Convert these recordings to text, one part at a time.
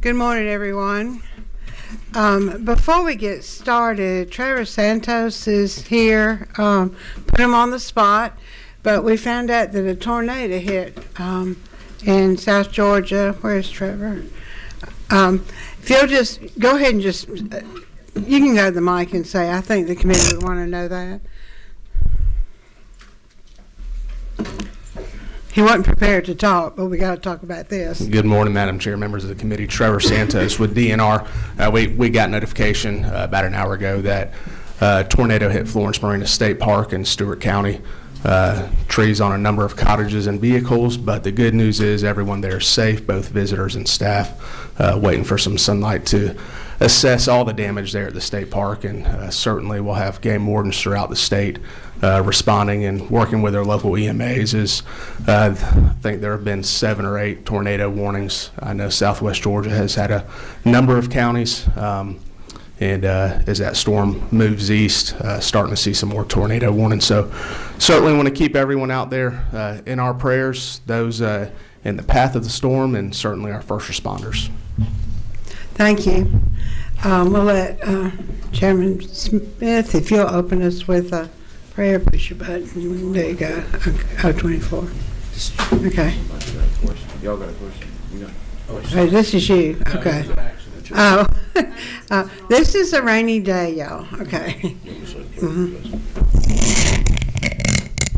Good morning, everyone. Before we get started, Trevor Santos is here. Put him on the spot, but we found out that a tornado hit in South Georgia. Where's Trevor? If you'll just go ahead and just, you can go to the mic and say, I think the committee would want to know that. He wasn't prepared to talk, but we got to talk about this. Good morning, Madam Chair, members of the committee. Trevor Santos with DNR. We got notification about an hour ago that a tornado hit Florence Marina State Park in Stewart County. Trees on a number of cottages and vehicles, but the good news is everyone there is safe, both visitors and staff, waiting for some sunlight to assess all the damage there at the state park, and certainly we'll have game wardens throughout the state responding and working with their local EMAs. I think there have been 7 or 8 tornado warnings. I know Southwest Georgia has had a number of counties, and as that storm moves east, starting to see some more tornado warnings. So certainly want to keep everyone out there in our prayers, those in the path of the storm, and certainly our first responders. Thank you. We'll let Chairman Smith, if you'll open us with a prayer, push your button. There you go. 24. Okay. Y'all got a question? Hey, this is you. Okay. Oh, this is a rainy day, y'all. Okay.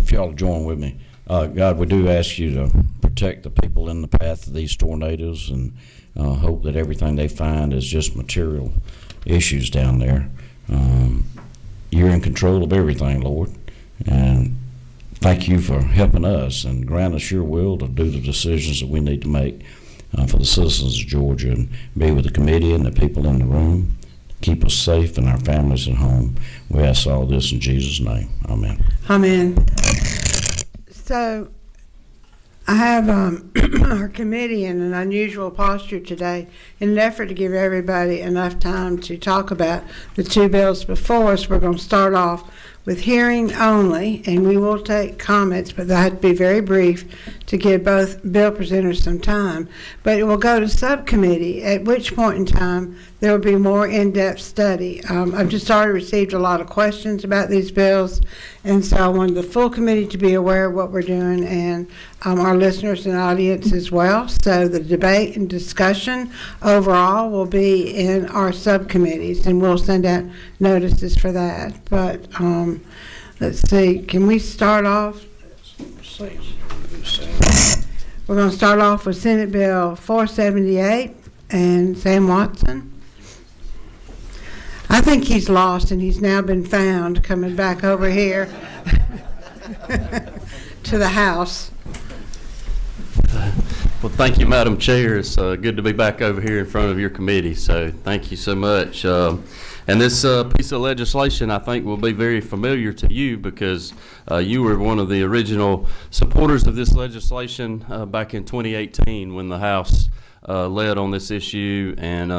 If y'all join with me, God, we do ask you to protect the people in the path of these tornadoes, and hope that everything they find is just material issues down there. You're in control of everything, Lord, and thank you for helping us and grant us your will to do the decisions that we need to make for the citizens of Georgia, and be with the committee and the people in the room. Keep us safe and our families at home. We ask all this in Jesus' name. Amen. Amen. So I have our committee in an unusual posture today in an effort to give everybody enough time to talk about the 2 bills before us. We're going to start off with hearing only, and we will take comments, but they have to be very brief to give both bill presenters some time. But it will go to subcommittee, at which point in time there will be more in-depth study. I've just already received a lot of questions about these bills, and so I wanted the full committee to be aware of what we're doing, and our listeners and audience as well. So the debate and discussion overall will be in our subcommittees, and we'll send out notices for that. But let's see, can we start off? We're going to start off with Senate Bill 478 and Sam Watson. I think he's lost, and he's now been found coming back over here to the House. Well, thank you, Madam Chair. It's good to be back over here in front of your committee, so thank you so much. And this piece of legislation, I think, will be very familiar to you because you were one of the original supporters of this legislation back in 2018 when the House led on this issue and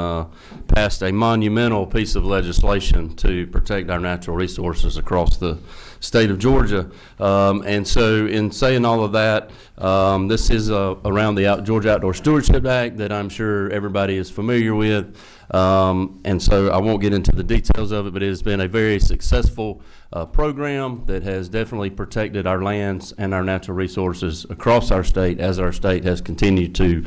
passed a monumental piece of legislation to protect our natural resources across the state of Georgia. And so in saying all of that, this is around the Georgia Outdoor Stewardship Act that I'm sure everybody is familiar with. And so I won't get into the details of it, but it has been a very successful program that has definitely protected our lands and our natural resources across our state as our state has continued to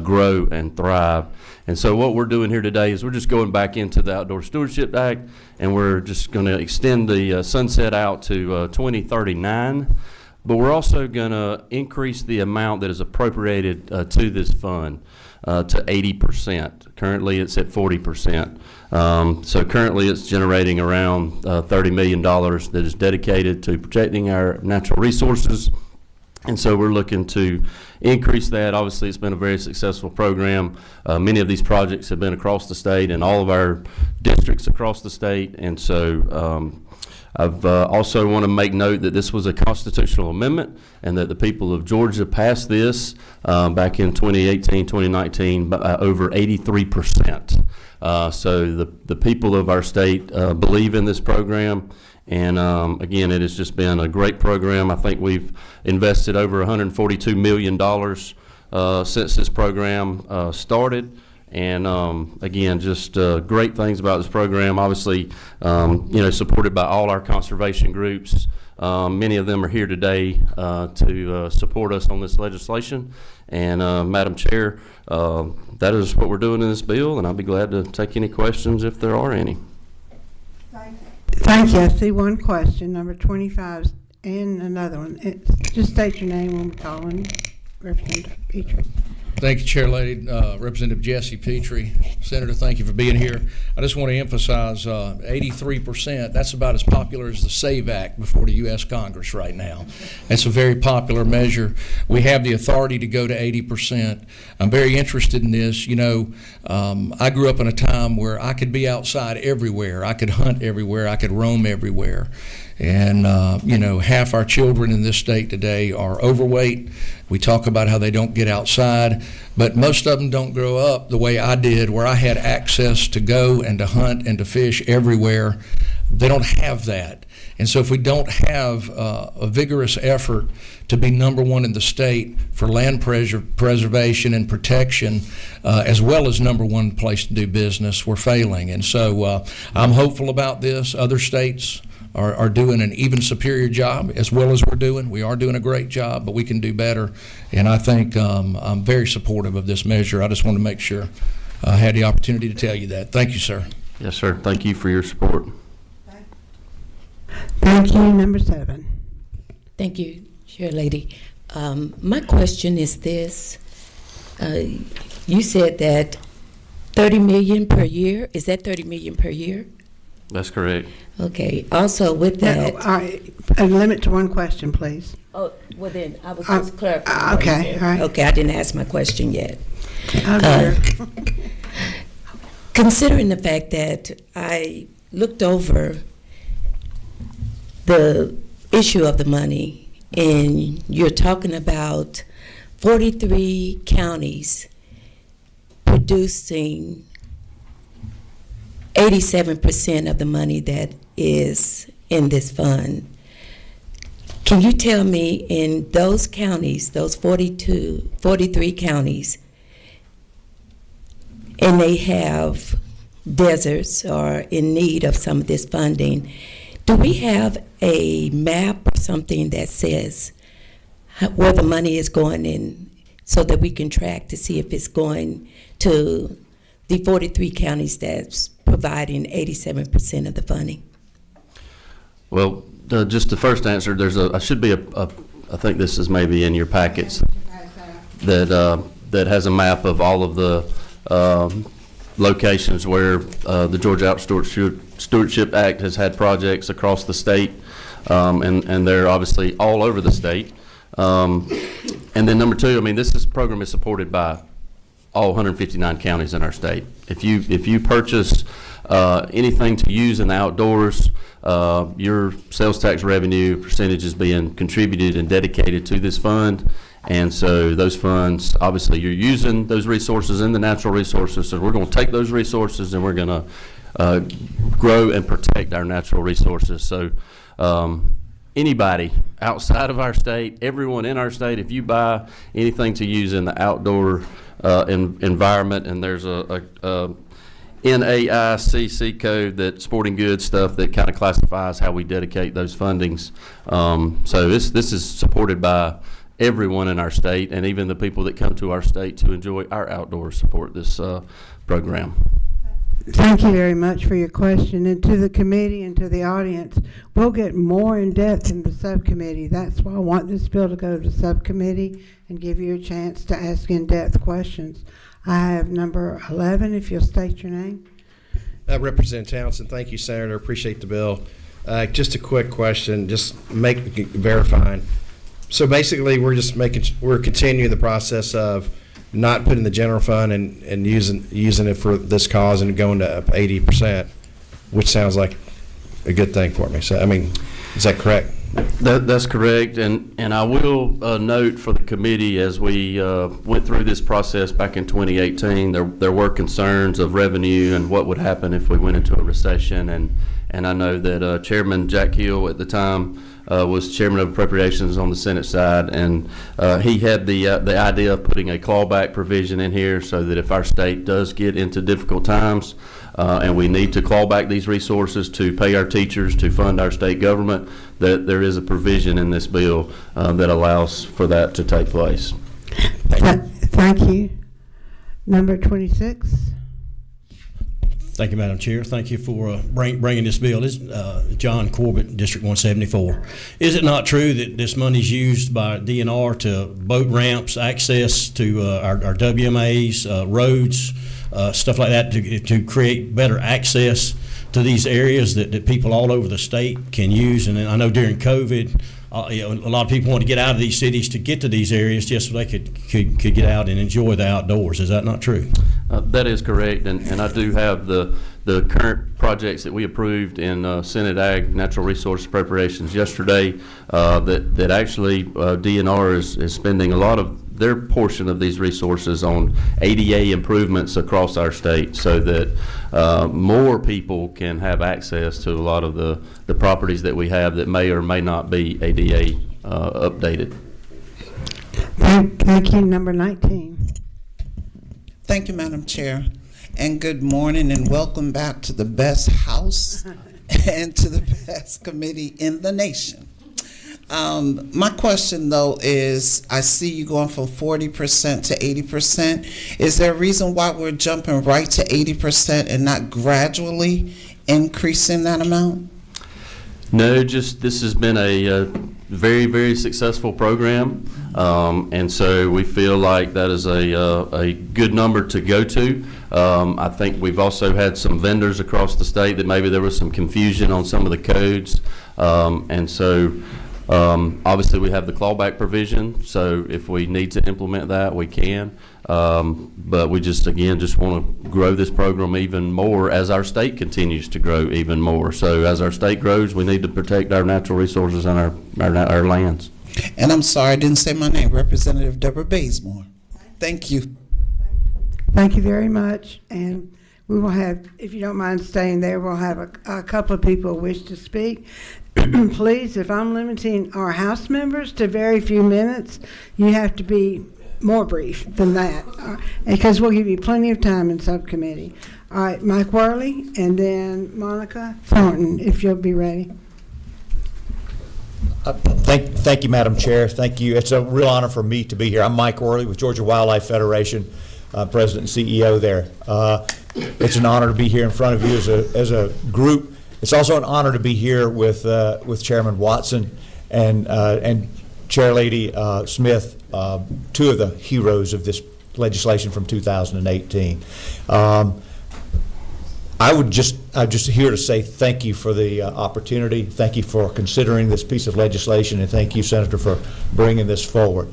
grow and thrive. And so what we're doing here today is we're just going back into the Outdoor Stewardship Act, and we're just going to extend the sunset out to 2039. But we're also going to increase the amount that is appropriated to this fund to 80%. Currently it's at 40%. So currently it's generating around $30 million that is dedicated to protecting our natural resources. And so we're looking to increase that. Obviously, it's been a very successful program. Many of these projects have been across the state and all of our districts across the state. And so I've also want to make note that this was a constitutional amendment and that the people of Georgia passed this back in 2018, 2019 by over 83%. So the people of our state believe in this program. And again, it has just been a great program. I think we've invested over $142 million since this program started. And again, just great things about this program. Obviously, supported by all our conservation groups. Many of them are here today to support us on this legislation. And Madam Chair, that is what we're doing in this bill, and I'll be glad to take any questions if there are any. Thank you. I see one question, number 25, and another one. Just state your name when we call on you, Representative Petrie. Thank you, Chair Lady. Representative Jesse Petrie. Senator, thank you for being here. I just want to emphasize 83%, that's about as popular as the SAVE Act before the U.S. Congress right now. It's a very popular measure. We have the authority to go to 80%. I'm very interested in this. I grew up in a time where I could be outside everywhere. I could hunt everywhere. I could roam everywhere. And, half our children in this state today are overweight. We talk about how they don't get outside, but most of them don't grow up the way I did, where I had access to go and to hunt and to fish everywhere. They don't have that. And so if we don't have a vigorous effort to be number one in the state for land preservation and protection, as well as number one place to do business, we're failing. And so I'm hopeful about this. Other states are doing an even superior job as well as we're doing. We are doing a great job, but we can do better. And I think I'm very supportive of this measure. I just want to make sure I had the opportunity to tell you that. Thank you, sir. Yes, sir. Thank you for your support. Thank you. Number 7. Thank you, Chair Lady. My question is this. You said that $30 million per year. Is that $30 million per year? That's correct. Okay. Also, with that. All right. A limit to one question, please. Oh, well then, I was just clarifying. Okay, all right. Okay, I didn't ask my question yet. I'm here. Considering the fact that I looked over the issue of the money, and you're talking about 43 counties producing 87% of the money that is in this fund. Can you tell me, in those counties, those 43 counties, and they have deserts or in need of some of this funding, do we have a map or something that says where the money is going in, so that we can track to see if it's going to the 43 counties that's providing 87% of the funding? Well, just the first answer, I should be I think this is maybe in your packets, that has a map of all of the locations where the Georgia Outdoor Stewardship Act has had projects across the state, and they're obviously all over the state. And then number 2, this program is supported by all 159 counties in our state. If you purchase anything to use in the outdoors, your sales tax revenue percentage is being contributed and dedicated to this fund. And so those funds, obviously you're using those resources in the natural resources, so we're going to take those resources and we're going to grow and protect our natural resources. So anybody outside of our state, everyone in our state, if you buy anything to use in the outdoor environment, and there's a NAICC code, that sporting goods stuff that kind of classifies how we dedicate those fundings. So this is supported by everyone in our state, and even the people that come to our state to enjoy our outdoors support this program. Thank you very much for your question. And to the committee and to the audience, we'll get more in depth in the subcommittee. That's why I want this bill to go to the subcommittee and give you a chance to ask in-depth questions. I have number 11, if you'll state your name. Representative Townsend, thank you, Senator. Appreciate the bill. Just a quick question, just verifying. So basically, we're continuing the process of not putting the general fund and using it for this cause and going to 80%, which sounds like a good thing for me. So, is that correct? That's correct, and I will note for the committee, as we went through this process back in 2018, there were concerns of revenue and what would happen if we went into a recession, and I know that Chairman Jack Hill at the time was chairman of appropriations on the Senate side, and he had the idea of putting a clawback provision in here so that if our state does get into difficult times and we need to claw back these resources to pay our teachers, to fund our state government, that there is a provision in this bill that allows for that to take place. Thank you. Number 26. Thank you, Madam Chair. Thank you for bringing this bill. This is John Corbett, District 174. Is it not true that this money is used by DNR to boat ramps, access to our WMAs, roads, stuff like that, to create better access to these areas that people all over the state can use? And I know during COVID, a lot of people want to get out of these cities to get to these areas just so they could get out and enjoy the outdoors. Is that not true? That is correct, and I do have the current projects that we approved in Senate Ag Natural Resource Appropriations yesterday that actually DNR is spending a lot of their portion of these resources on ADA improvements across our state so that more people can have access to a lot of the properties that we have that may or may not be ADA updated. Thank you. Number 19. Thank you, Madam Chair, and good morning and welcome back to the best house and to the best committee in the nation. My question, though, is I see you going from 40% to 80%. Is there a reason why we're jumping right to 80% and not gradually increasing that amount? No, just this has been a very, very successful program, and so we feel like that is a good number to go to. I think we've also had some vendors across the state that maybe there was some confusion on some of the codes, and so obviously we have the clawback provision, so if we need to implement that, we can. But we just want to grow this program even more as our state continues to grow even more. So as our state grows, we need to protect our natural resources and our lands. And I'm sorry I didn't say my name, Representative Deborah Bazemore. Thank you. Thank you very much. And we will have, if you don't mind staying there, we'll have a couple of people who wish to speak. Please, if I'm limiting our House members to very few minutes, you have to be more brief than that, because we'll give you plenty of time in subcommittee. All right, Mike Worley, and then Monica Thornton, if you'll be ready. Thank you, Madam Chair. Thank you. It's a real honor for me to be here. I'm Mike Worley with Georgia Wildlife Federation, President and CEO there. It's an honor to be here in front of you as a group. It's also an honor to be here with Chairman Watson and Chair Lady Smith, two of the heroes of this legislation from 2018. I'm just here to say thank you for the opportunity. Thank you for considering this piece of legislation, and thank you, Senator, for bringing this forward.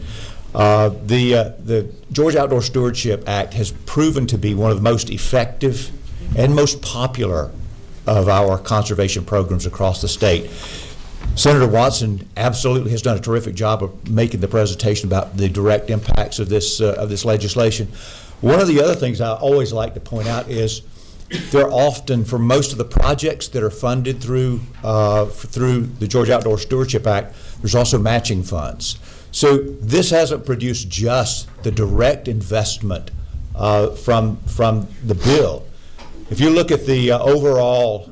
The Georgia Outdoor Stewardship Act has proven to be one of the most effective and most popular of our conservation programs across the state. Senator Watson absolutely has done a terrific job of making the presentation about the direct impacts of this legislation. One of the other things I always like to point out is they're often, for most of the projects that are funded through the Georgia Outdoor Stewardship Act, there's also matching funds. So this hasn't produced just the direct investment from the bill. If you look at the overall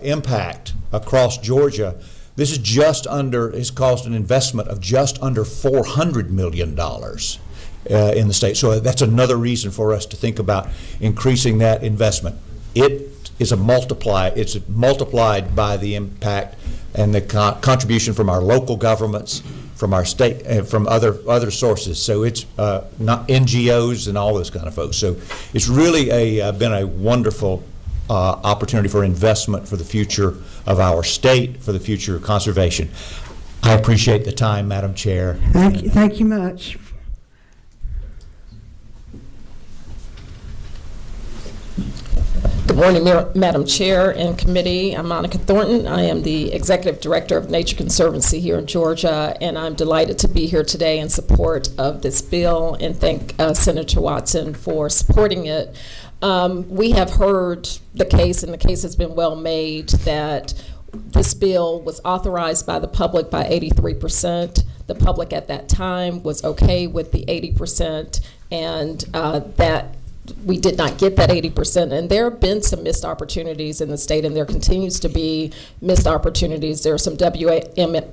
impact across Georgia, this is it's cost an investment of just under $400 million in the state. So that's another reason for us to think about increasing that investment. It's multiplied by the impact and the contribution from our local governments, from our state, and from other sources. So it's not NGOs and all those kind of folks. So it's really been a wonderful opportunity for investment for the future of our state, for the future of conservation. I appreciate the time, Madam Chair. Thank you much. Good morning, Madam Chair and Committee. I'm Monica Thornton. I am the Executive Director of Nature Conservancy here in Georgia, and I'm delighted to be here today in support of this bill and thank Senator Watson for supporting it. We have heard the case, and the case has been well made, that This bill was authorized by the public by 83%. The public at that time was okay with the 80%, and that we did not get that 80%. And there have been some missed opportunities in the state, and there continues to be missed opportunities. There are some WMAs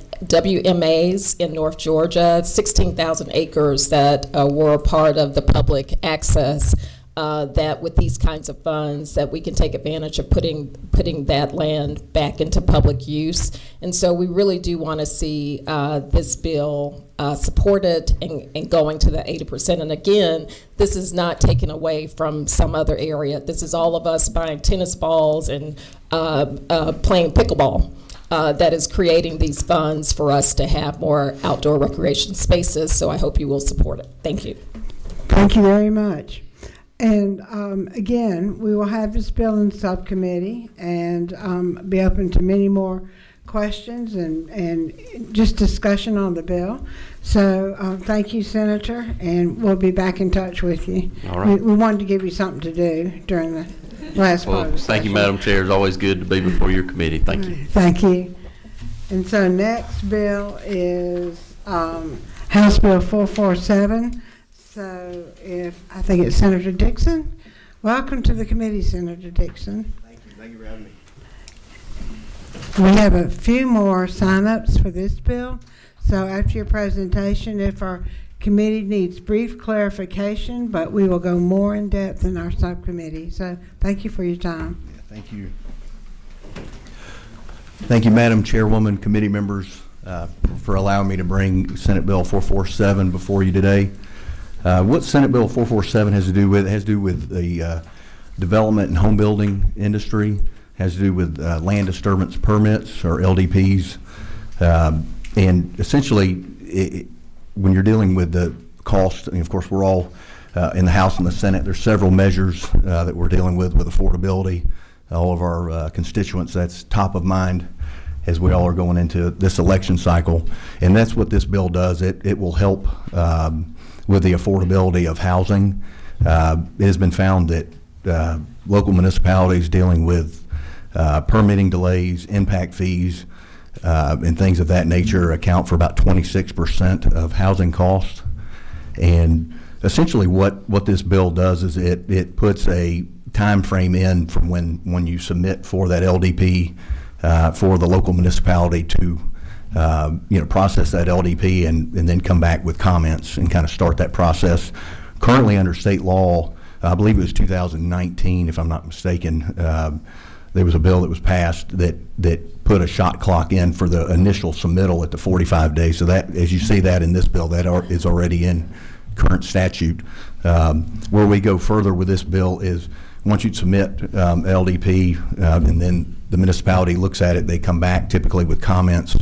in North Georgia, 16,000 acres that were a part of the public access. That with these kinds of funds that we can take advantage of putting that land back into public use. And so we really do want to see this bill supported and going to the 80%. And again, this is not taken away from some other area. This is all of us buying tennis balls and playing pickleball. That is creating these funds for us to have more outdoor recreation spaces. So I hope you will support it. Thank you. Thank you very much. And again, we will have this bill in subcommittee and be open to many more questions and just discussion on the bill. So thank you, Senator, and we'll be back in touch with you. All right. We wanted to give you something to do during the last part of the Thank you, session. Madam Chair. It's always good to be before your committee. Thank you. Thank you. And so next bill is House Bill 447. So I think it's Senator Dixon. Welcome to the committee, Senator Dixon. Thank you. Thank you for having me. We have a few more sign-ups for this bill. So after your presentation, if our committee needs brief clarification, but we will go more in depth in our subcommittee. So thank you for your time. Yeah, thank you. Thank you, Madam Chairwoman, committee members, for allowing me to bring Senate Bill 447 before you today. What Senate Bill 447 has to do with, it has to do with the development and home building industry, has to do with land disturbance permits, or LDPs. And essentially, when you're dealing with the cost, and of course we're all in the House and the Senate, there's several measures that we're dealing with affordability. All of our constituents, that's top of mind as we all are going into this election cycle. And that's what this bill does. It will help with the affordability of housing. It has been found that local municipalities dealing with permitting delays, impact fees, and things of that nature account for about 26% of housing costs. And essentially what this bill does is it puts a time frame in from when you submit for that LDP for the local municipality to process that LDP and then come back with comments and kind of start that process. Currently under state law, I believe it was 2019, if I'm not mistaken, there was a bill that was passed that put a shot clock in for the initial submittal at the 45 days. So that, as you see that in this bill, that is already in current statute. Where we go further with this bill is once you submit LDP and then the municipality looks at it, they come back typically with comments,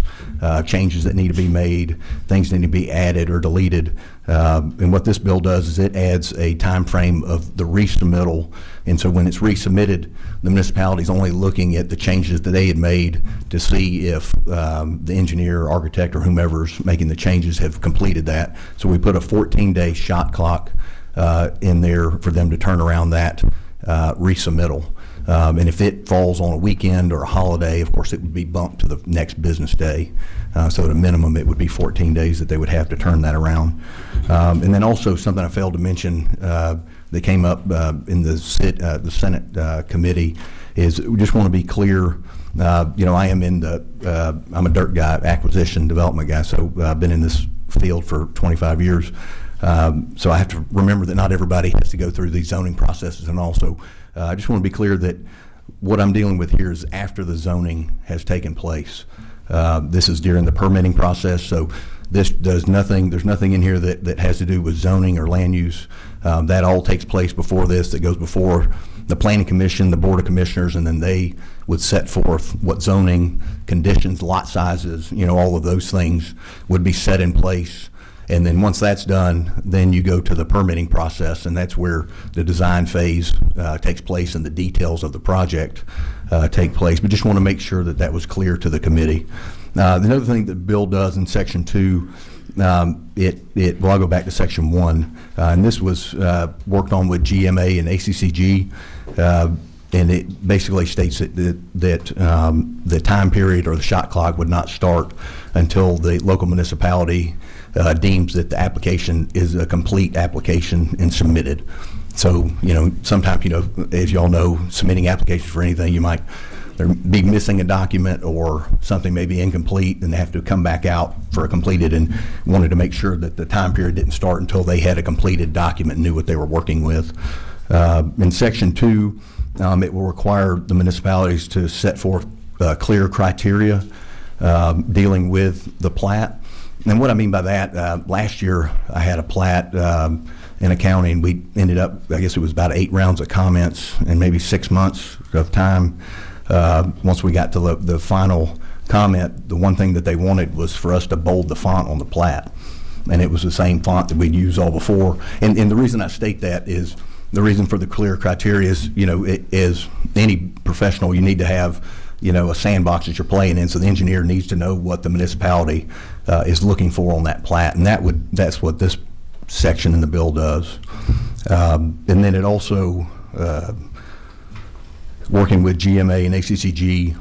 changes that need to be made, things that need to be added or deleted. And what this bill does is it adds a time frame of the resubmittal. And so when it's resubmitted, the municipality is only looking at the changes that they had made to see if the engineer, architect, or whomever's making the changes have completed that. So we put a 14-day shot clock in there for them to turn around that resubmittal. And if it falls on a weekend or a holiday, of course, it would be bumped to the next business day. So at a minimum, it would be 14 days that they would have to turn that around. And then also something I failed to mention that came up in the Senate committee is we just want to be clear. I am in I'm a dirt guy, acquisition development guy, so I've been in this field for 25 years. So I have to remember that not everybody has to go through these zoning processes, and also I just want to be clear that what I'm dealing with here is after the zoning has taken place. This is during the permitting process, so this does nothing. There's nothing in here that has to do with zoning or land use. That all takes place before this. That goes before the Planning Commission, the Board of Commissioners, and then they would set forth what zoning conditions, lot sizes, all of those things would be set in place. And then once that's done, then you go to the permitting process, and that's where the design phase takes place and the details of the project take place. But just want to make sure that that was clear to the committee. Another thing that the bill does in Section 2, I'll go back to Section 1, and this was worked on with GMA and ACCG. and it basically states that the time period or the shot clock would not start until the local municipality deems that the application is a complete application and submitted. So, sometimes, as y'all know, submitting applications for anything, you might be missing a document or something may be incomplete, and they have to come back out for a completed, and wanted to make sure that the time period didn't start until they had a completed document and knew what they were working with. In Section 2, it will require the municipalities to set forth clear criteria dealing with the plat. And what I mean by that, last year I had a plat in a county, and we ended up, I guess it was about 8 rounds of comments and maybe 6 months of time. Once we got to the final comment, the one thing that they wanted was for us to bold the font on the plat. And it was the same font that we'd used all before. And the reason I state that is, the reason for the clear criteria is, as any professional, you need to have, a sandbox that you're playing in, so the engineer needs to know what the municipality is looking for on that plat, and that's what this section in the bill does. And then it also, working with GMA and ACCG,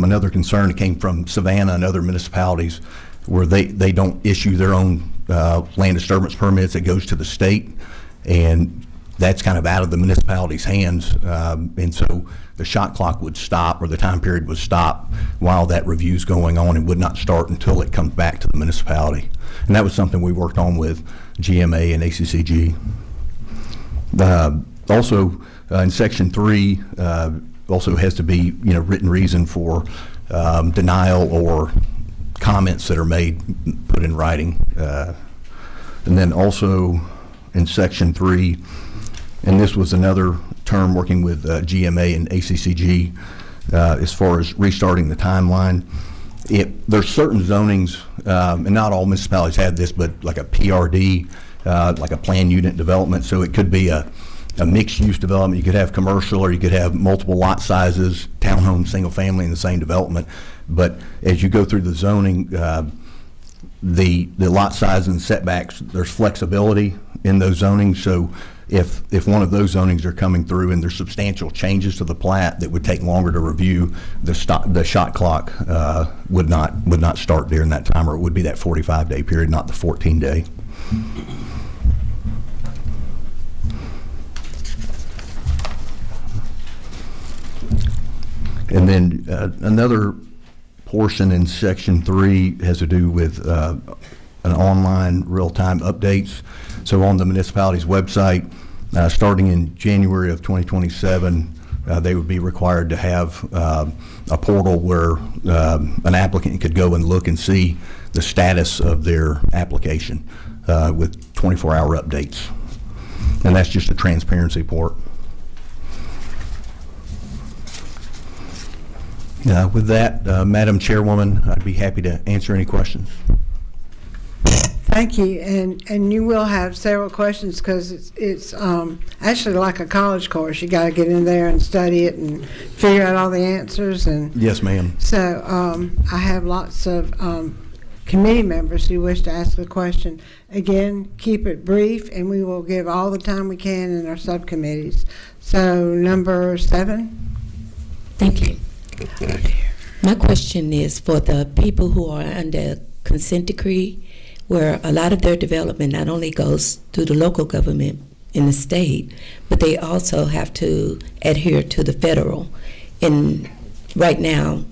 another concern that came from Savannah and other municipalities where they don't issue their own land disturbance permits. It goes to the state, and that's kind of out of the municipality's hands, and so the shot clock would stop, or the time period would stop while that review's going on, and would not start until it comes back to the municipality. And that was something we worked on with GMA and ACCG. Also, in Section 3, also has to be, written reason for denial or comments that are made, put in writing. And then also in Section 3, and this was another term working with GMA and ACCG as far as restarting the timeline. There's certain zonings, and not all municipalities have this, but like a PRD, like a planned unit development, so it could be a mixed-use development. You could have commercial, or you could have multiple lot sizes, townhome, single family in the same development. But as you go through the zoning, the lot size and setbacks, there's flexibility in those zonings. So if one of those zonings are coming through and there's substantial changes to the plat that would take longer to review, the shot clock would not start during that time, or it would be that 45-day period, not the 14-day. And then another portion in Section 3 has to do with an online real-time updates. So on the municipality's website, starting in January of 2027, they would be required to have a portal where an applicant could go and look and see the status of their application with 24-hour updates. And that's just a transparency port. With that, Madam Chairwoman, I'd be happy to answer any questions. Thank you, and you will have several questions because it's actually like a college course. You got to get in there and study it and figure out all the answers. And yes, ma'am. So I have lots of committee members who wish to ask a question. Again, keep it brief, and we will give all the time we can in our subcommittees. So number 7. Thank you. My question is for the people who are under consent decree, where a lot of their development not only goes through the local government in the state, but they also have to adhere to the federal, and right now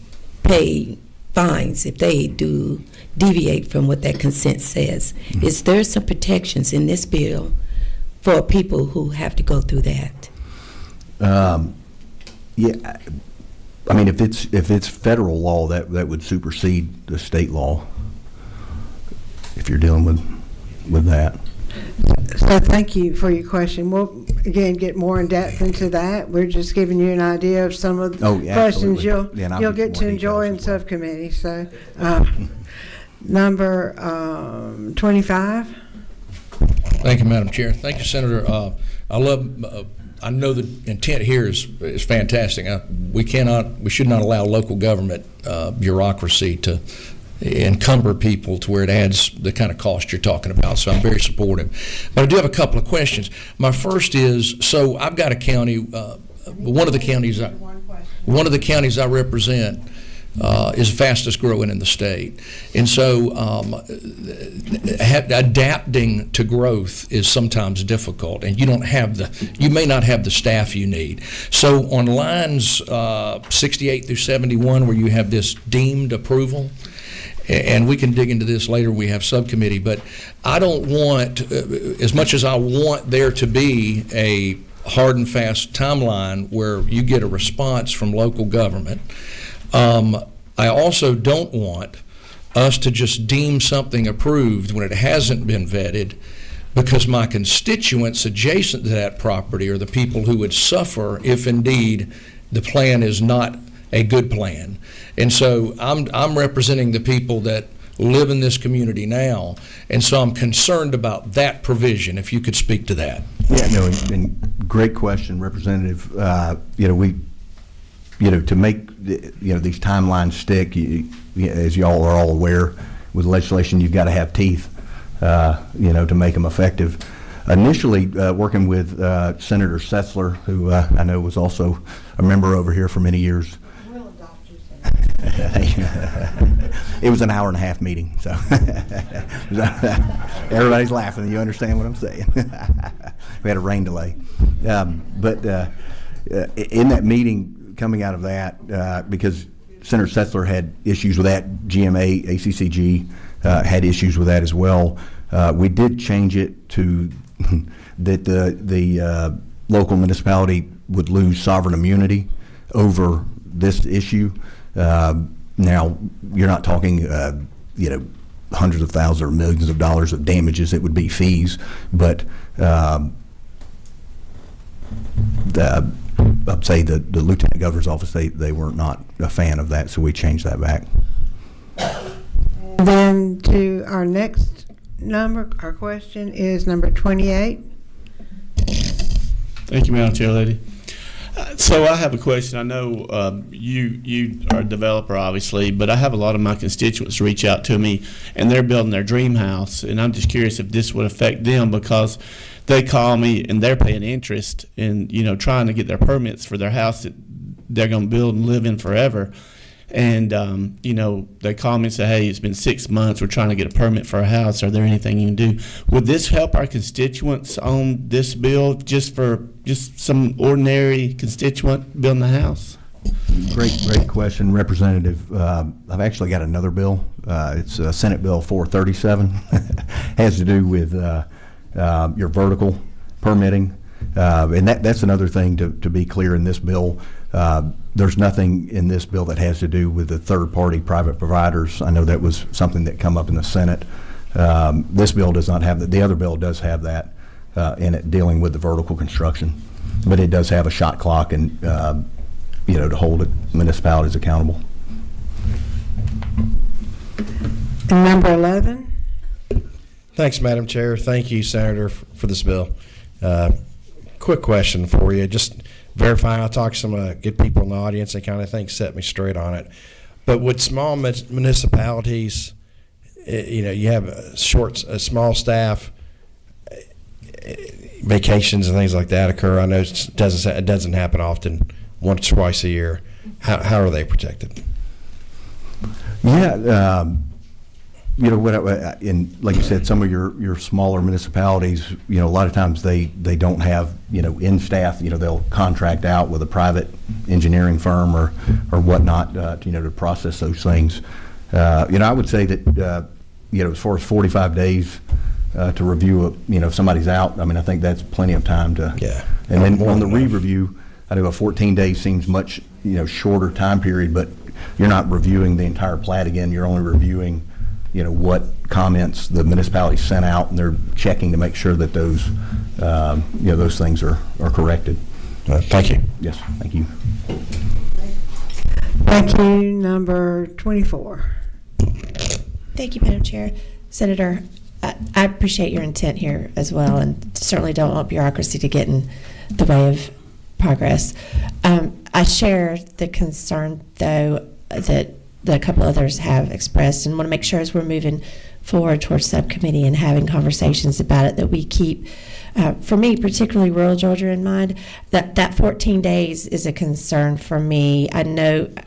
pay fines if they do deviate from what that consent says. Mm-hmm. Is there some protections in this bill for people who have to go through that? Yeah. I mean, if it's federal law, that would supersede the state law, if you're dealing with that. So thank you for your question. We'll, again, get more in depth into that. We're just giving you an idea of some of the questions you'll get to enjoy in subcommittee. So number 25. Thank you, Madam Chair. Thank you, Senator. I know the intent here is fantastic. We should not allow local government bureaucracy to encumber people to where it adds the kind of cost you're talking about. So I'm very supportive. But I do have a couple of questions. My first is, so I've got a county, one of the counties I represent is the fastest growing in the state. And so adapting to growth is sometimes difficult, and you may not have the staff you need. So on lines 68 through 71, where you have this deemed approval, and we can dig into this later, we have subcommittee, but I don't want, as much as I want there to be a hard and fast timeline where you get a response from local government, I also don't want us to just deem something approved when it hasn't been vetted, because my constituents adjacent to that property are the people who would suffer if indeed the plan is not a good plan. And so I'm representing the people that live in this community now, and so I'm concerned about that provision, if you could speak to that. Yeah, no, and great question, Representative. To make these timelines stick, as y'all are all aware, with legislation, you've got to have teeth, to make them effective. Initially, working with Senator Setzler, who I know was also a member over here for many years. We'll adopt you, It was an hour-and-a-half meeting, so everybody's laughing. You understand what I'm saying? We had a rain delay, but in that meeting, coming out of that, because Senator Setzler had issues with that, GMA, ACCG had issues with that as well. We did change it to that the local municipality would lose sovereign immunity over this issue. Now, you're not talking, hundreds of thousands or millions of dollars of damages. It would be fees, but I'd say the Lieutenant Governor's office, they were not a fan of that, so we changed that back. And then to our next number, our question is number 28. Thank you, Madam Chair Lady. So I have a question. I know you are a developer, obviously, but I have a lot of my constituents reach out to me, and they're building their dream house, and I'm just curious if this would affect them, because they call me and they're paying interest in, trying to get their permits for their house that they're going to build and live in forever. And, they call me and say, hey, it's been 6 months. We're trying to get a permit for a house. Are there anything you can do? Would this help our constituents on this bill, just some ordinary constituent building a house? Great question, Representative. I've actually got another bill. It's Senate Bill 437. Has to do with your vertical permitting. And that's another thing to be clear in this bill. There's nothing in this bill that has to do with the third-party private providers. I know that was something that come up in the Senate. This bill does not have that. The other bill does have that in it, dealing with the vertical construction. But it does have a shot clock and, to hold municipalities accountable. And number 11. Thanks, Madam Chair. Thank you, Senator, for this bill. Quick question for you. Just verifying, I talked to some good people in the audience. They kind of set me straight on it. But with small municipalities, you have a small staff, vacations and things like that occur. I know it doesn't happen often, once or twice a year. How are they protected? Yeah, like you said, some of your smaller municipalities, a lot of times they don't have, in staff, they'll contract out with a private engineering firm or whatnot, to process those things. I would say that, as far as 45 days to review, if somebody's out, I think that's plenty of time to. Yeah. And then on the re-review, I know a 14 days seems much, shorter time period, but you're not reviewing the entire plat again. You're only reviewing what comments the municipality sent out, and they're checking to make sure that those, those things are corrected. Thank you. Yes, thank you. Thank you. Number 24. Thank you, Madam Chair. Senator, I appreciate your intent here as well, and certainly don't want bureaucracy to get in the way of progress. I share the concern, though, that a couple others have expressed, and want to make sure as we're moving forward towards subcommittee and having conversations about it, that we keep, for me, particularly rural Georgia in mind, that 14 days is a concern for me. I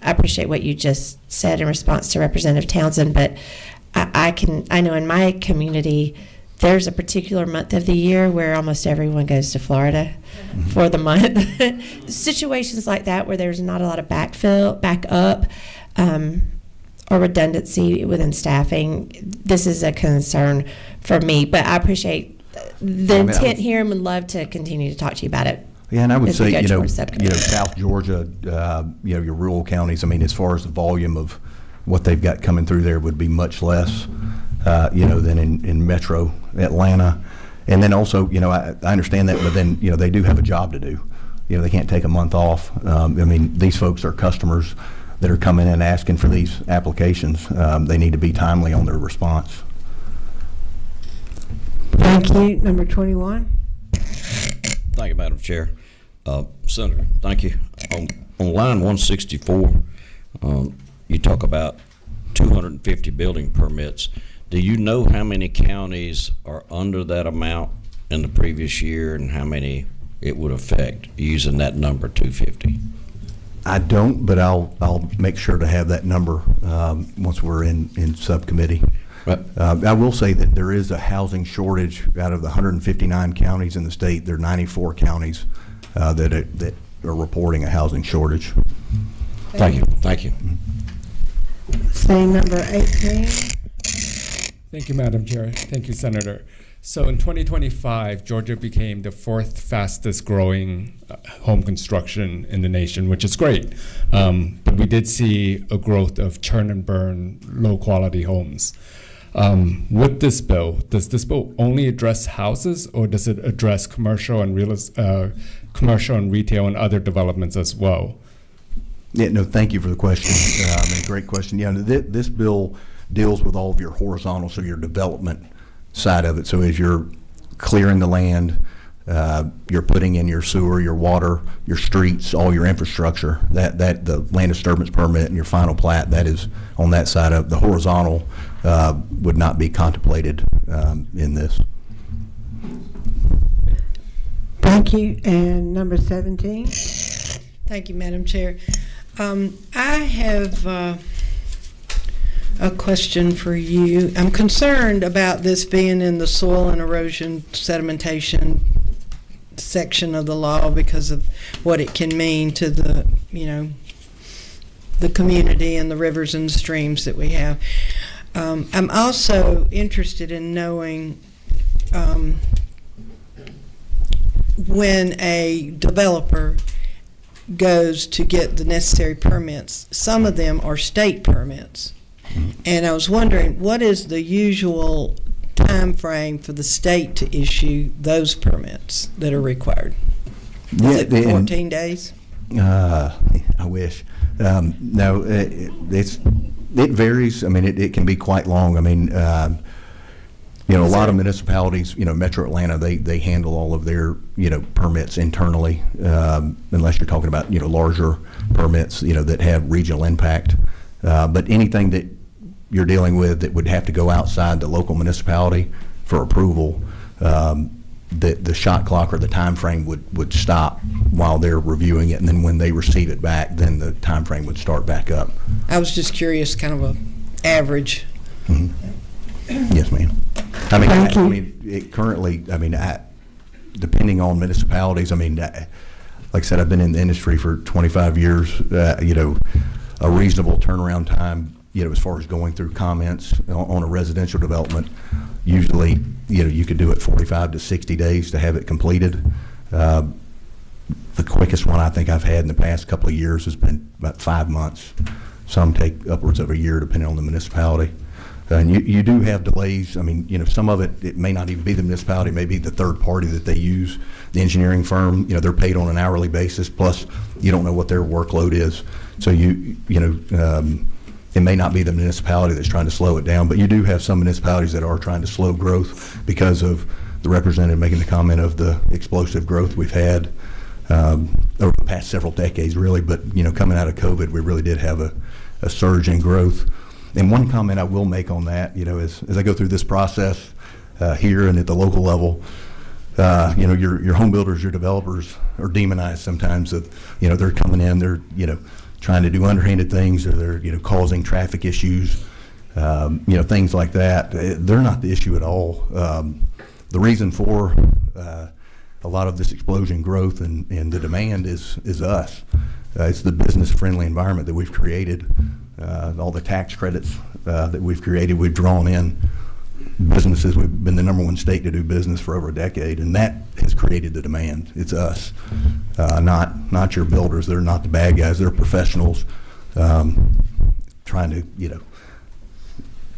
appreciate what you just said in response to Representative Townsend, but I know in my community, there's a particular month of the year where almost everyone goes to Florida for the month. Situations like that where there's not a lot of backup, or redundancy within staffing, this is a concern for me. But I appreciate the intent here and would love to continue to talk to you about it. Yeah, and I would say, subcommittee. South Georgia, your rural counties, I mean, as far as the volume of what they've got coming through there would be much less, than in metro Atlanta. And then also, I understand that, but then, they do have a job to do. They can't take a month off. These folks are customers that are coming in asking for these applications. They need to be timely on their response. Thank you. Number 21. Thank you, Madam Chair. Senator, thank you. On line 164, you talk about 250 building permits. Do you know how many counties are under that amount in the previous year and how many it would affect using that number 250? I don't, but I'll make sure to have that number once we're in subcommittee. Right. I will say that there is a housing shortage out of the 159 counties in the state. There are 94 counties that are reporting a housing shortage. Thank you. Thank you. Same number 18. Thank you, Madam Chair. Thank you, Senator. So in 2025, Georgia became the fourth fastest growing home construction in the nation, which is great. But we did see a growth of churn and burn, low quality homes. With this bill, does this bill only address houses, or does it address commercial and retail and other developments as well? Yeah, no, thank you for the question. Great question. Yeah, this bill deals with all of your horizontal, so your development side of it. So as you're clearing the land, you're putting in your sewer, your water, your streets, all your infrastructure, that the land disturbance permit and your final plat, that is on that side of the horizontal, would not be contemplated in this. Thank you. And number 17. Thank you, Madam Chair. I have a question for you. I'm concerned about this being in the soil and erosion sedimentation section of the law because of what it can mean to the, the community and the rivers and streams that we have. I'm also interested in knowing when a developer goes to get the necessary permits, some of them are state permits. And I was wondering, what is the usual time frame for the state to issue those permits that are required? Is it 14 days? I wish. No, it varies. It can be quite long. A lot of municipalities, Metro Atlanta, they handle all of their, permits internally, unless you're talking about, larger permits, that have regional impact. But anything that you're dealing with that would have to go outside the local municipality for approval, the shot clock or the time frame would stop while they're reviewing it, and then when they receive it back, then the time frame would start back up. I was just curious, kind of a average. Mm-hmm. Yes, ma'am. It currently, depending on municipalities, like I said, I've been in the industry for 25 years, a reasonable turnaround time, as far as going through comments on a residential development, usually, you could do it 45 to 60 days to have it completed. The quickest one I think I've had in the past couple of years has been about 5 months. Some take upwards of a year, depending on the municipality. And you do have delays. Some of it may not even be the municipality, it may be the third party that they use, the engineering firm. They're paid on an hourly basis, plus you don't know what their workload is. So it may not be the municipality that's trying to slow it down, but you do have some municipalities that are trying to slow growth because of the representative making the comment of the explosive growth we've had over the past several decades, really. But coming out of COVID, we really did have a surge in growth. And one comment I will make on that, as I go through this process here and at the local level, your home builders, your developers are demonized sometimes. They're coming in, they're trying to do underhanded things, or they're causing traffic issues, things like that. They're not the issue at all. The reason for a lot of this explosion growth and the demand is us. It's the business-friendly environment that we've created, all the tax credits that we've created, we've drawn in businesses. We've been the #1 state to do business for over a decade, and that has created the demand. It's us, not your builders. They're not the bad guys. They're professionals trying to,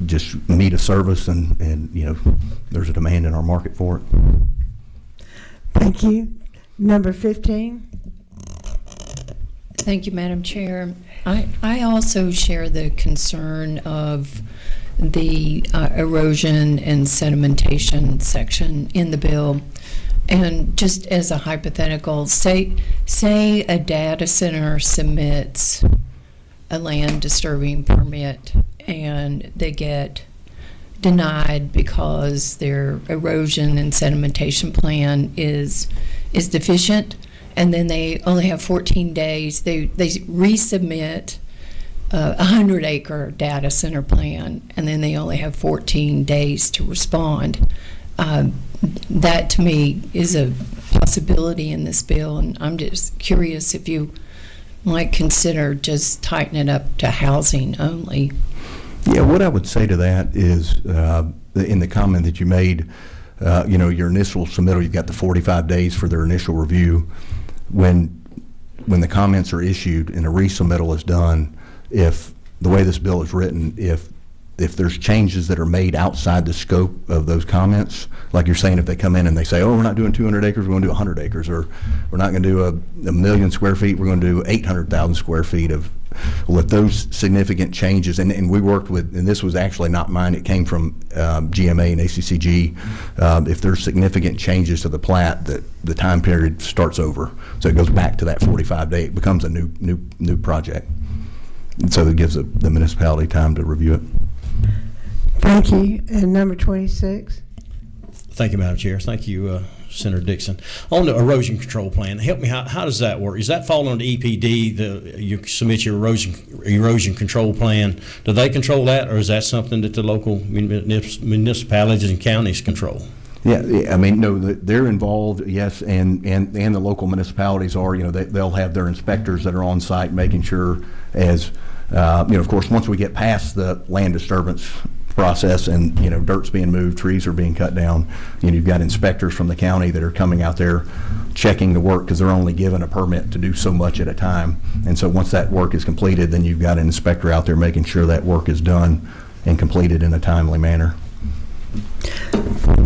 just need a service, and there's a demand in our market for it. Thank you. Number 15. Thank you, Madam Chair. I also share the concern of the erosion and sedimentation section in the bill. And just as a hypothetical, say a data center submits a land disturbing permit and they get denied because their erosion and sedimentation plan is deficient, and then they only have 14 days. They resubmit a 100-acre data center plan, and then they only have 14 days to respond. That, to me, is a possibility in this bill, and I'm just curious if you might consider just tightening it up to housing only. Yeah, what I would say to that is, in the comment that you made, your initial submittal, you've got the 45 days for their initial review. When the comments are issued and a resubmittal is done, if the way this bill is written, if there's changes that are made outside the scope of those comments, like you're saying, if they come in and they say, oh, we're not doing 200 acres, we're going to do 100 acres, or we're not going to do a million square feet, we're going to do 800,000 square feet of, with those significant changes, and we worked with, and this was actually not mine, it came from GMA and ACCG, if there's significant changes to the plat, that the time period starts over. So it goes back to that 45-day, it becomes a new project. And so it gives the municipality time to review it. Thank you. And number 26. Thank you, Madam Chair. Thank you, Senator Dixon. On the erosion control plan, help me, how does that work? Is that fall under EPD, you submit your erosion control plan? Do they control that, or is that something that the local municipalities and counties control? Yeah, I mean, no, they're involved, yes, and the local municipalities are, they'll have their inspectors that are on site making sure as, of course, once we get past the land disturbance process and, dirt's being moved, trees are being cut down, you've got inspectors from the county that are coming out there checking the work, because they're only given a permit to do so much at a time. And so once that work is completed, then you've got an inspector out there making sure that work is done and completed in a timely manner.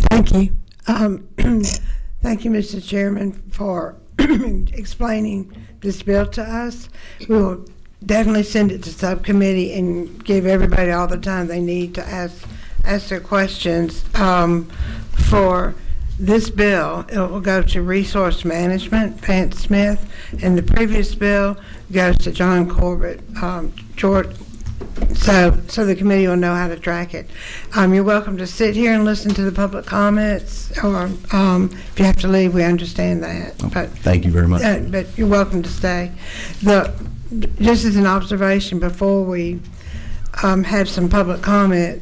Thank you. Thank you, Mr. Chairman, for explaining this bill to us. We will definitely send it to subcommittee and give everybody all the time they need to ask their questions. For this bill, it will go to Resource Management, Vance Smith, and the previous bill goes to John Corbett, George. So the committee will know how to track it. You're welcome to sit here and listen to the public comments, or if you have to leave, we understand that. Okay. But thank you very much. But you're welcome to stay. Just as an observation before we have some public comment,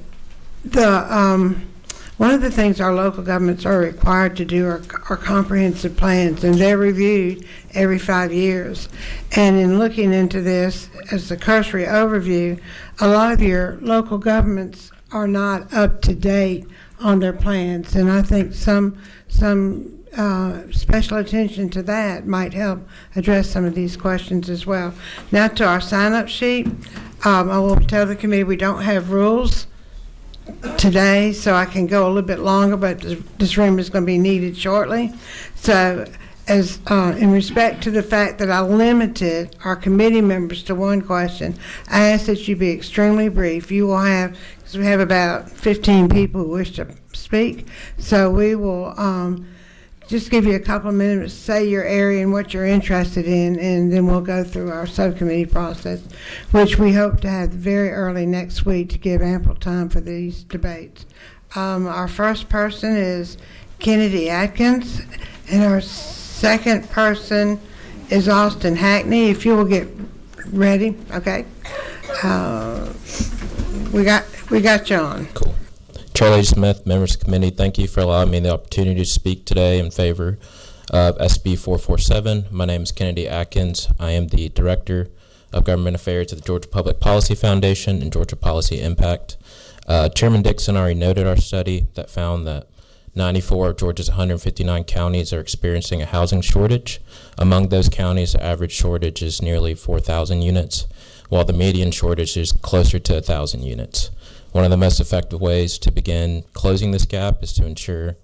one of the things our local governments are required to do are comprehensive plans, and they're reviewed every 5 years. And in looking into this as a cursory overview, a lot of your local governments are not up to date on their plans, and I think some special attention to that might help address some of these questions as well. Now to our sign-up sheet, I will tell the committee we don't have rules today, so I can go a little bit longer, but this room is going to be needed shortly. So as in respect to the fact that I limited our committee members to one question, I ask that you be extremely brief. You will have, because we have about 15 people who wish to speak, so we will just give you a couple of minutes, say your area and what you're interested in, and then we'll go through our subcommittee process, which we hope to have very early next week to give ample time for these debates. Our first person is Kennedy Atkins, and our second person is Austin Hackney. If you will get ready, okay? We got you on. Cool. Charlie Smith, members of the committee, thank you for allowing me the opportunity to speak today in favor of SB 447. My name is Kennedy Atkins. I am the Director of Government Affairs at the Georgia Public Policy Foundation and Georgia Policy Impact. Chairman Dixon already noted our study that found that 94 of Georgia's 159 counties are experiencing a housing shortage. Among those counties, the average shortage is nearly 4,000 units, while the median shortage is closer to 1,000 units. One of the most effective ways to begin closing this gap is to ensure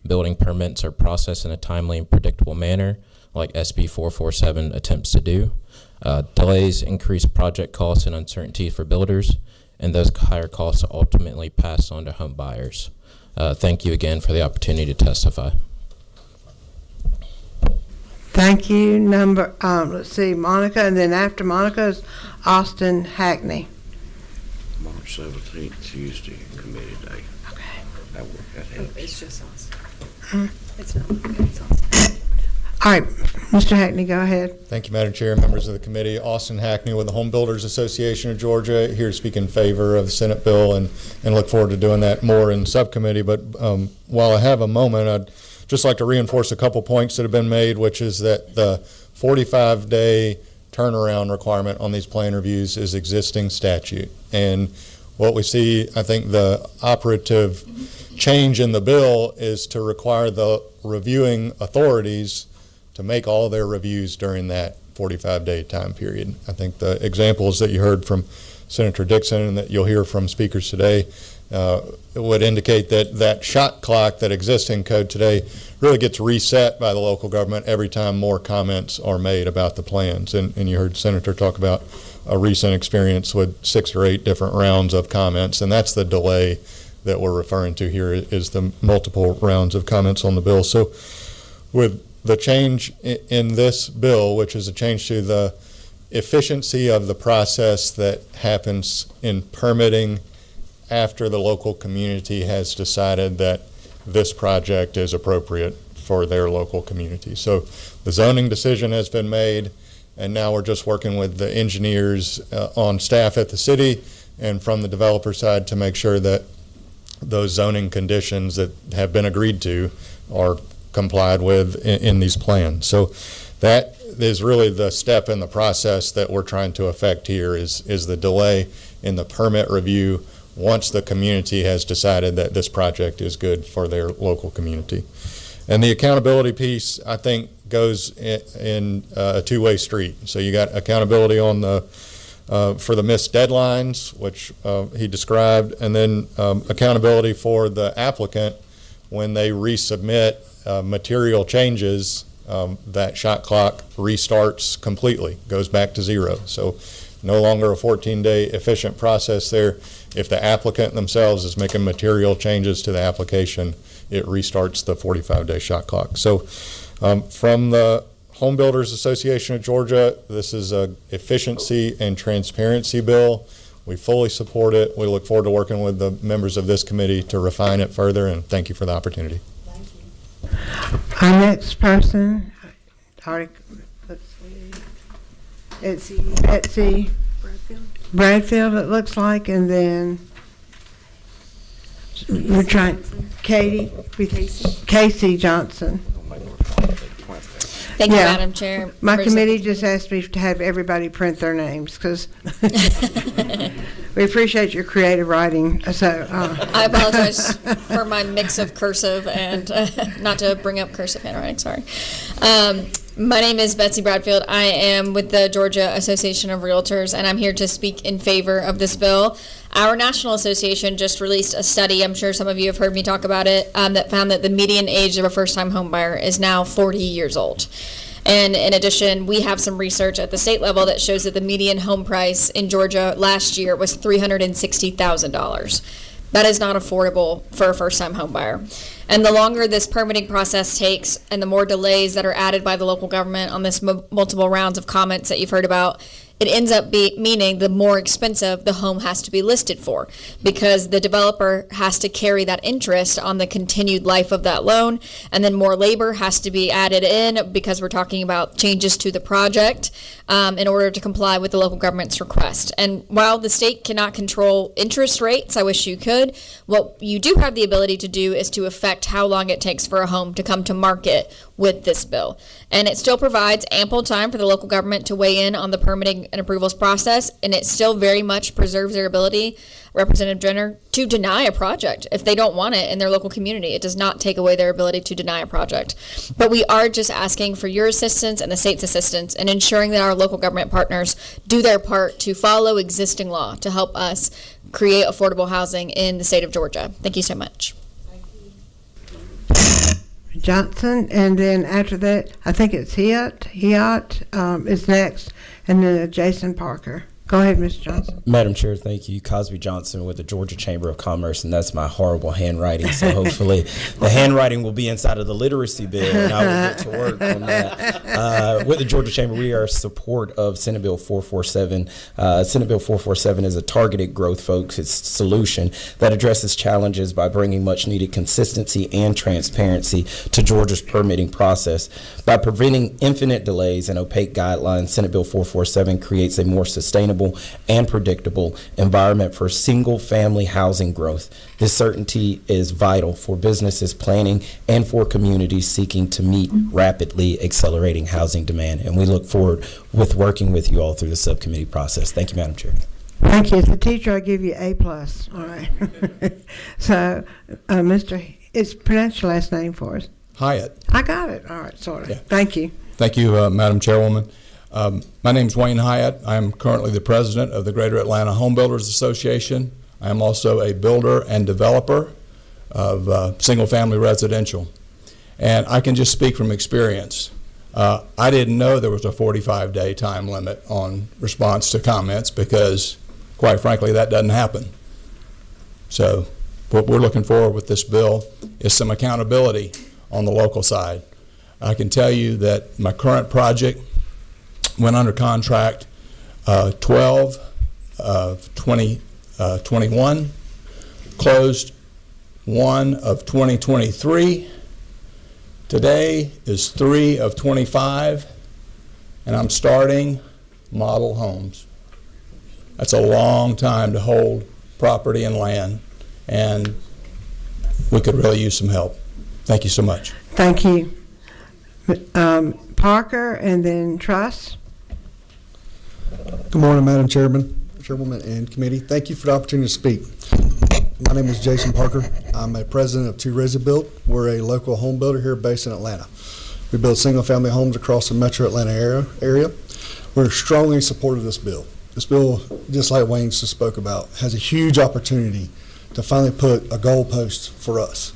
building permits are processed in a timely and predictable manner, like SB 447 attempts to do. Delays increase project costs and uncertainty for builders, and those higher costs are ultimately passed on to home buyers. Thank you again for the opportunity to testify. Thank you. Let's see, Monica, and then after Monica is Austin Hackney. March 17th, Tuesday, committee day. Okay. That helps. It's just us. It's not. It's us. All right, Mr. Hackney, go ahead. Thank you, Madam Chair, members of the committee. Austin Hackney with the Home Builders Association of Georgia, here to speak in favor of the Senate bill and look forward to doing that more in subcommittee. But while I have a moment, I'd just like to reinforce a couple points that have been made, which is that the 45-day turnaround requirement on these plan reviews is existing statute. And what we see, I think the operative change in the bill is to require the reviewing authorities to make all their reviews during that 45-day time period. I think the examples that you heard from Senator Dixon and that you'll hear from speakers today would indicate that that shot clock that exists in code today really gets reset by the local government every time more comments are made about the plans. And you heard Senator talk about a recent experience with 6 or 8 different rounds of comments, and that's the delay that we're referring to here, is the multiple rounds of comments on the bill. So with the change in this bill, which is a change to the efficiency of the process that happens in permitting after the local community has decided that this project is appropriate for their local community. So the zoning decision has been made, and now we're just working with the engineers on staff at the city and from the developer side to make sure that those zoning conditions that have been agreed to are complied with in these plans. So that is really the step in the process that we're trying to affect here, is the delay in the permit review once the community has decided that this project is good for their local community. And the accountability piece, I think, goes in a two-way street. So you got accountability on the for the missed deadlines, which he described, and then accountability for the applicant when they resubmit material changes. That shot clock restarts completely, goes back to 0. So no longer a 14-day efficient process there. If the applicant themselves is making material changes to the application, it restarts the 45-day shot clock. So from the Home Builders Association of Georgia, this is a efficiency and transparency bill. We fully support it. We look forward to working with the members of this committee to refine it further, and thank you for the opportunity. Our next person, it's Betsy Bradfield, it looks like, and then we're trying Casey Johnson. Thank you, Madam Chair. My committee just asked me to have everybody print their names because we appreciate your creative writing. So I apologize for my mix of cursive and not to bring up cursive handwriting, sorry. My name is Betsy Bradfield. I am with the Georgia Association of Realtors, and I'm here to speak in favor of this bill. Our national association just released a study, I'm sure some of you have heard me talk about it, that found that the median age of a first-time home buyer is now 40 years old. And in addition, we have some research at the state level that shows that the median home price in Georgia last year was $360,000. That is not affordable for a first-time home buyer. And the longer this permitting process takes and the more delays that are added by the local government on this multiple rounds of comments that you've heard about, it ends up meaning the more expensive the home has to be listed for, because the developer has to carry that interest on the continued life of that loan, and then more labor has to be added in because we're talking about changes to the project in order to comply with the local government's request. And while the state cannot control interest rates, I wish you could, what you do have the ability to do is to affect how long it takes for a home to come to market with this bill. And it still provides ample time for the local government to weigh in on the permitting and approvals process, and it still very much preserves their ability, Representative Jenner, to deny a project if they don't want it in their local community. It does not take away their ability to deny a project. But we are just asking for your assistance and the state's assistance in ensuring that our local government partners do their part to follow existing law to help us create affordable housing in the state of Georgia. Thank you so much. Johnson, and then after that, I think it's Hiot is next, and then Jason Parker. Go ahead, Mr. Johnson. Madam Chair, thank you. Cosby Johnson with the Georgia Chamber of Commerce, and that's my horrible handwriting. So hopefully the handwriting will be inside of the literacy bill, and I will get to work on that. With the Georgia Chamber, we are in support of Senate Bill 447. Senate Bill 447 is a targeted growth-focused solution that addresses challenges by bringing much-needed consistency and transparency to Georgia's permitting process. By preventing infinite delays and opaque guidelines, Senate Bill 447 creates a more sustainable and predictable environment for single-family housing growth. This certainty is vital for businesses planning and for communities seeking to meet rapidly accelerating housing demand. And we look forward with working with you all through the subcommittee process. Thank you, Madam Chair. Thank you. As a teacher, I give you A+. All right. So, it's pronounce your last name for us. Hyatt. I got it. All right, sort of. Yeah. Thank you. Thank you, Madam Chairwoman. My name is Wayne Hyatt. I am currently the president of the Greater Atlanta Home Builders Association. I am also a builder and developer of single-family residential. And I can just speak from experience. I didn't know there was a 45-day time limit on response to comments because, quite frankly, that doesn't happen. So what we're looking for with this bill is some accountability on the local side. I can tell you that my current project went under contract 12 of 2021, closed 1 of 2023. Today is 3 of 25, and I'm starting model homes. That's a long time to hold property and land, and we could really use some help. Thank you so much. Thank you. Parker, and then Truss. Good morning, Madam Chairwoman, and committee. Thank you for the opportunity to speak. My name is Jason Parker. I'm a president of Two Resi Build. We're a local home builder here based in Atlanta. We build single-family homes across the metro Atlanta area. We're strongly in support of this bill. This bill, just like Wayne just spoke about, has a huge opportunity to finally put a goalpost for us.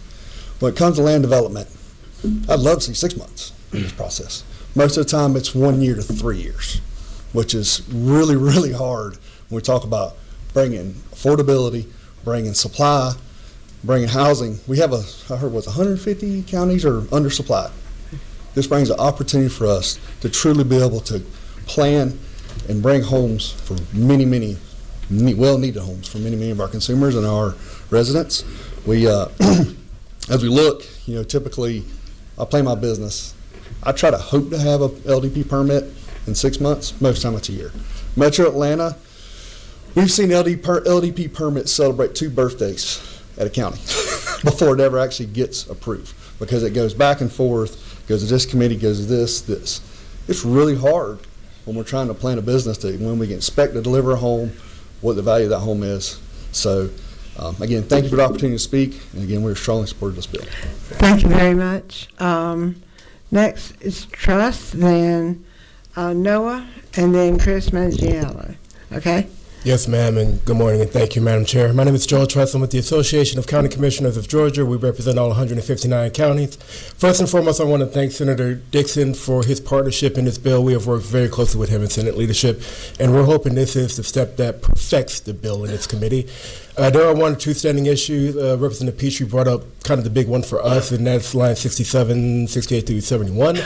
When it comes to land development, I'd love to see 6 months in this process. Most of the time, it's 1 year to 3 years, which is really, really hard when we talk about bringing affordability, bringing supply, bringing housing. We have I heard 150 counties are undersupplied. This brings an opportunity for us to truly be able to plan and bring homes for many, well-needed homes for many of our consumers and our residents. We, as we look, typically I play my business. I try to hope to have a LDP permit in 6 months. Most time it's a year. Metro Atlanta, we've seen LDP permits celebrate 2 birthdays at a county before it ever actually gets approved, because it goes back and forth, goes to this committee, goes to this. It's really hard when we're trying to plan a business to when we can expect to deliver a home, what the value of that home is. So again, thank you for the opportunity to speak, and again, we're strongly supportive of this bill. Thank you very much. Next is Truss, then Noah, and then Chris Mangiello. Okay? Yes, ma'am, and good morning, and thank you, Madam Chair. My name is Joel Truss. I'm with the Association of County Commissioners of Georgia. We represent all 159 counties. First and foremost, I want to thank Senator Dixon for his partnership in this bill. We have worked very closely with him in Senate leadership, and we're hoping this is the step that perfects the bill in its committee. There are one or two standing issues. Representative Petrie brought up kind of the big one for us, and that's line 67, 68 through 71.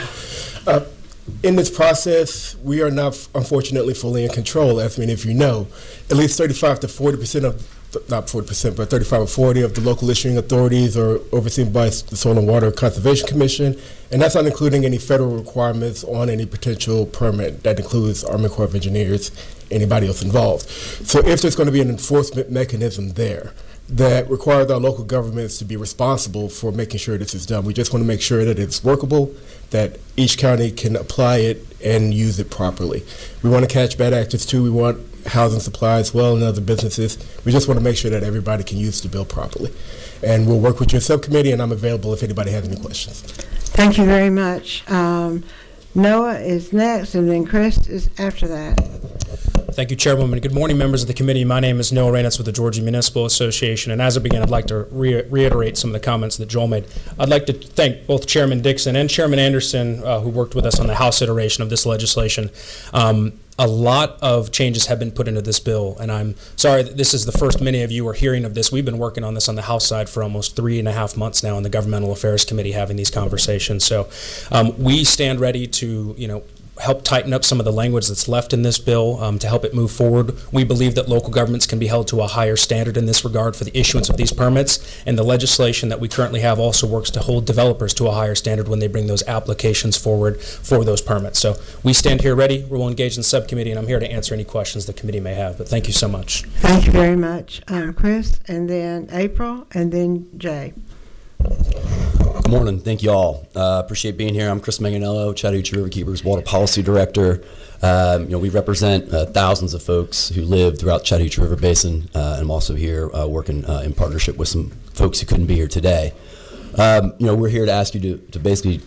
In this process, we are not, unfortunately, fully in control. As many of you know, at least 35 to 40% of, not 40%, but 35 or 40 of the local issuing authorities are overseen by the Soil and Water Conservation Commission, and that's not including any federal requirements on any potential permit. That includes Army Corps of Engineers, anybody else involved. So if there's going to be an enforcement mechanism there that requires our local governments to be responsible for making sure this is done, we just want to make sure that it's workable, that each county can apply it and use it properly. We want to catch bad actors too. We want housing supply as well and other businesses. We just want to make sure that everybody can use the bill properly. And we'll work with your subcommittee, and I'm available if anybody has any questions. Thank you very much. Noah is next, and then Chris is after that. Thank you, Chairwoman. Good morning, members of the committee. My name is Noah Reynolds with the Georgia Municipal Association, and as I begin, I'd like to reiterate some of the comments that Joel made. I'd like to thank both Chairman Dixon and Chairman Anderson, who worked with us on the House iteration of this legislation. A lot of changes have been put into this bill, and I'm sorry that this is the first many of you are hearing of this. We've been working on this on the House side for almost 3.5 months now in the Governmental Affairs Committee, having these conversations. So we stand ready to, help tighten up some of the language that's left in this bill to help it move forward. We believe that local governments can be held to a higher standard in this regard for the issuance of these permits, and the legislation that we currently have also works to hold developers to a higher standard when they bring those applications forward for those permits. So we stand here ready. We'll engage in the subcommittee, and I'm here to answer any questions the committee may have. But thank you so much. Thank you very much. Chris, and then April, and then Jay. Good morning. Thank you all. Appreciate being here. I'm Chris Manganello, Chattahoochee Riverkeepers Water Policy Director. We represent thousands of folks who live throughout Chattahoochee River Basin. And I'm also here working in partnership with some folks who couldn't be here today. We're here to ask you to basically,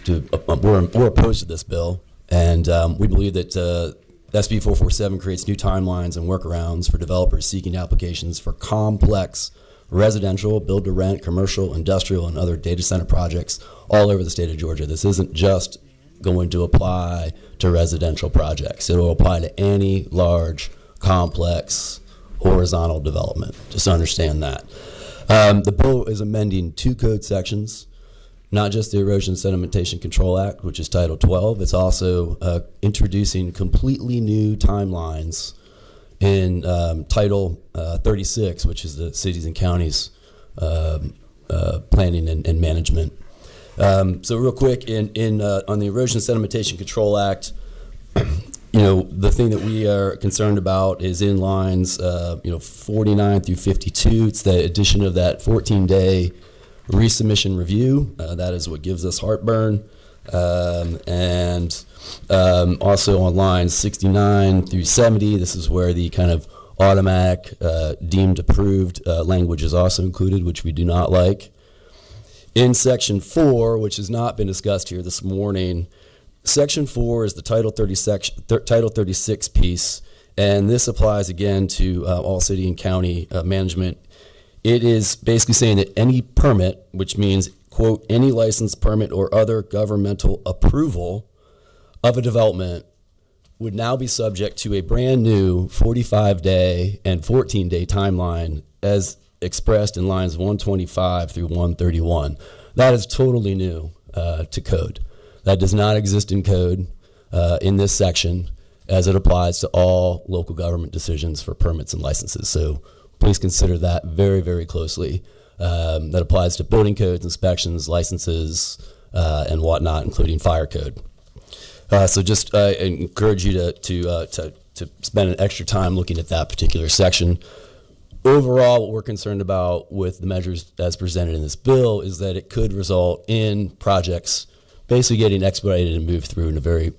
we're opposed to this bill, and we believe that SB 447 creates new timelines and workarounds for developers seeking applications for complex residential, build-to-rent, commercial, industrial, and other data center projects all over the state of Georgia. This isn't just going to apply to residential projects. It will apply to any large, complex, horizontal development. Just understand that. The bill is amending 2 code sections, not just the Erosion Sedimentation Control Act, which is Title 12. It's also introducing completely new timelines in Title 36, which is the cities and counties planning and management. So real quick, on the Erosion Sedimentation Control Act, the thing that we are concerned about is in lines 49 through 52. It's the addition of that 14-day resubmission review. That is what gives us heartburn. And also on lines 69 through 70, this is where the kind of automatic deemed approved language is also included, which we do not like. In Section 4, which has not been discussed here this morning, Section 4 is the Title 36 piece, and this applies again to all city and county management. It is basically saying that any permit, which means, quote, any license, permit, or other governmental approval of a development would now be subject to a brand new 45-day and 14-day timeline as expressed in lines 125 through 131. That is totally new to code. That does not exist in code in this section as it applies to all local government decisions for permits and licenses. So please consider that very, very closely. That applies to building codes, inspections, licenses, and whatnot, including fire code. So just encourage you to spend an extra time looking at that particular section. Overall, what we're concerned about with the measures as presented in this bill is that it could result in projects basically getting expedited and moved through in a very,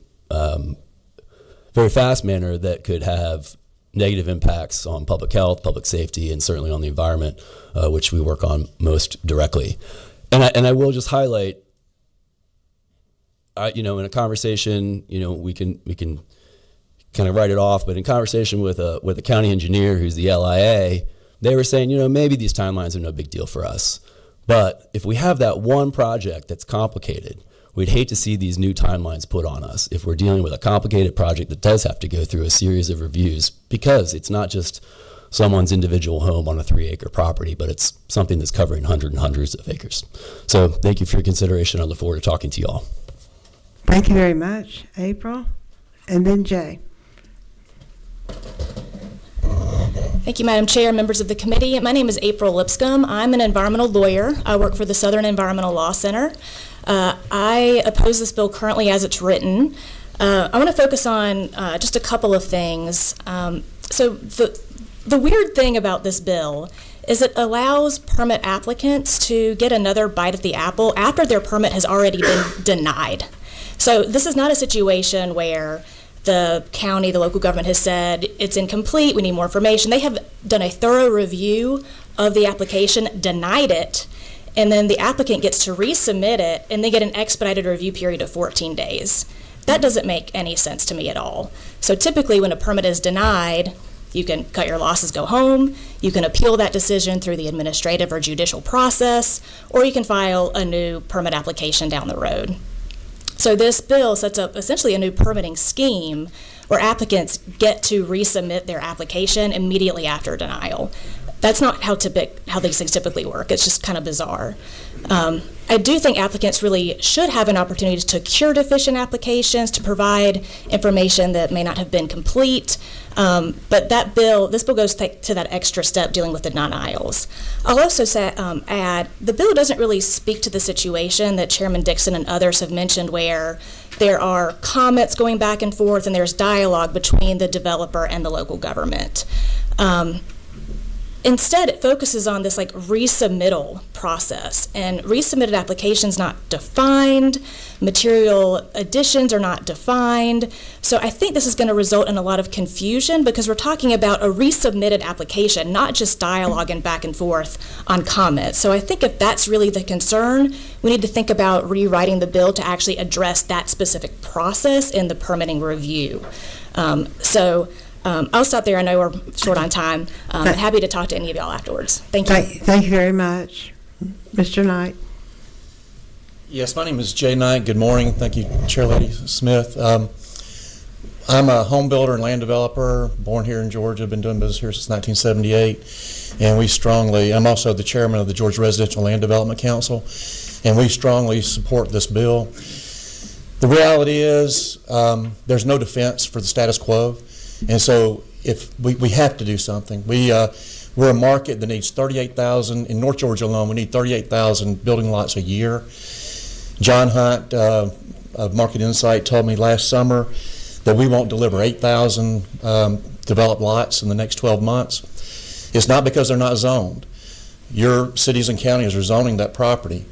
very fast manner that could have negative impacts on public health, public safety, and certainly on the environment, which we work on most directly. And I will just highlight, in a conversation, we can kind of write it off, but in conversation with a county engineer who's the LIA, they were saying, maybe these timelines are no big deal for us. But if we have that one project that's complicated, we'd hate to see these new timelines put on us if we're dealing with a complicated project that does have to go through a series of reviews, because it's not just someone's individual home on a 3-acre property, but it's something that's covering hundreds and hundreds of acres. So thank you for your consideration. I look forward to talking to you all. Thank you very much. April, and then Jay. Thank you, Madam Chair, members of the committee. My name is April Lipscomb. I'm an environmental lawyer. I work for the Southern Environmental Law Center. I oppose this bill currently as it's written. I want to focus on just a couple of things. So the weird thing about this bill is it allows permit applicants to get another bite at the apple after their permit has already been denied. So this is not a situation where the county, the local government has said it's incomplete, we need more information. They have done a thorough review of the application, denied it, and then the applicant gets to resubmit it and they get an expedited review period of 14 days. That doesn't make any sense to me at all. So typically when a permit is denied, you can cut your losses, go home, you can appeal that decision through the administrative or judicial process, or you can file a new permit application down the road. So this bill sets up essentially a new permitting scheme where applicants get to resubmit their application immediately after denial. That's not how these things typically work. It's just kind of bizarre. I do think applicants really should have an opportunity to cure deficient applications, to provide information that may not have been complete. But this bill goes to that extra step dealing with the denials. I'll also add, the bill doesn't really speak to the situation that Chairman Dixon and others have mentioned where there are comments going back and forth and there's dialogue between the developer and the local government. Instead, it focuses on this resubmittal process, and resubmitted applications not defined, material additions are not defined. So I think this is going to result in a lot of confusion because we're talking about a resubmitted application, not just dialogue and back and forth on comments. So I think if that's really the concern, we need to think about rewriting the bill to actually address that specific process in the permitting review. I'll stop there. I know we're short on time. I'm happy to talk to any of y'all afterwards. Thank you. Thank you very much. Mr. Knight. Yes, my name is Jay Knight. Good morning. Thank you, Chair Lady Smith. I'm a home builder and land developer, born here in Georgia, been doing business here since 1978, and I'm also the chairman of the Georgia Residential Land Development Council, and we strongly support this bill. The reality is there's no defense for the status quo. And so if we have to do something. We're a market that needs 38,000, in North Georgia alone, we need 38,000 building lots a year. John Hunt of Market Insight told me last summer that we won't deliver 8,000 developed lots in the next 12 months. It's not because they're not zoned. Your cities and counties are zoning that property.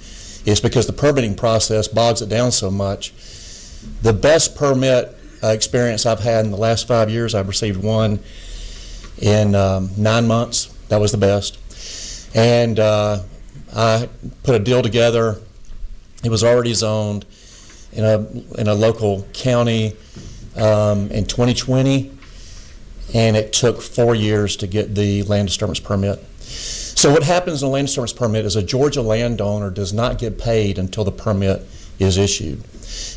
It's because the permitting process bogs it down so much. The best permit experience I've had in the last 5 years, I've received one in 9 months. That was the best. And I put a deal together. It was already zoned in a local county in 2020, and it took 4 years to get the land disturbance permit. So what happens in a land disturbance permit is a Georgia landowner does not get paid until the permit is issued.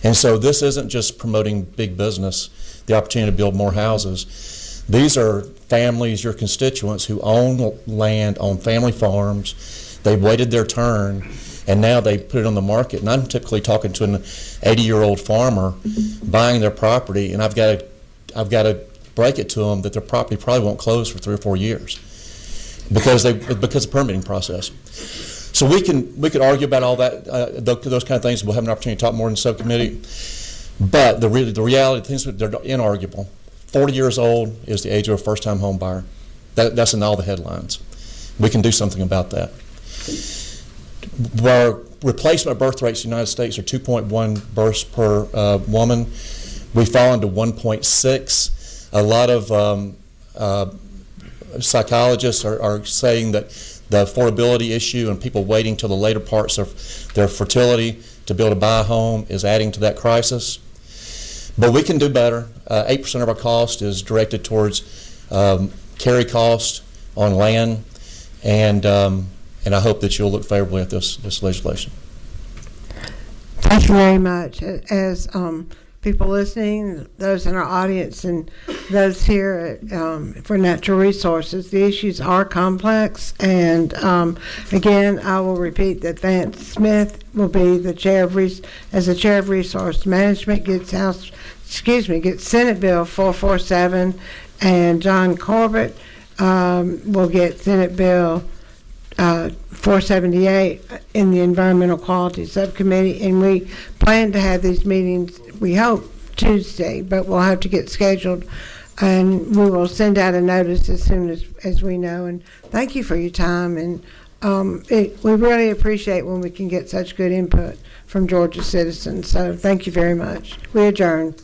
And so this isn't just promoting big business, the opportunity to build more houses. These are families, your constituents, who own land, own family farms. They've waited their turn, and now they put it on the market. And I'm typically talking to an 80-year-old farmer buying their property, and I've got to break it to them that their property probably won't close for 3 or 4 years because of the permitting process. So we could argue about all that, those kind of things. We'll have an opportunity to talk more in the subcommittee. But the reality, things that are inarguable. 40 years old is the age of a first-time home buyer. That's in all the headlines. We can do something about that. Our replacement birth rates in the United States are 2.1 births per woman. We fall into 1.6. A lot of psychologists are saying that the affordability issue and people waiting till the later parts of their fertility to be able to buy a home is adding to that crisis. But we can do better. 8% of our cost is directed towards carry cost on land, and I hope that you'll look favorably at this legislation. Thank you very much. As people listening, those in our audience, and those here for natural resources, the issues are complex. And again, I will repeat that Vance Smith will be the chair of as the chair of Resource Management, gets Senate Bill 447, and John Corbett will get Senate Bill 478 in the Environmental Quality Subcommittee, and we plan to have these meetings, we hope, Tuesday, but we'll have to get scheduled, and we will send out a notice as soon as we know. And thank you for your time, and we really appreciate when we can get such good input from Georgia citizens, so thank you very much. We adjourn.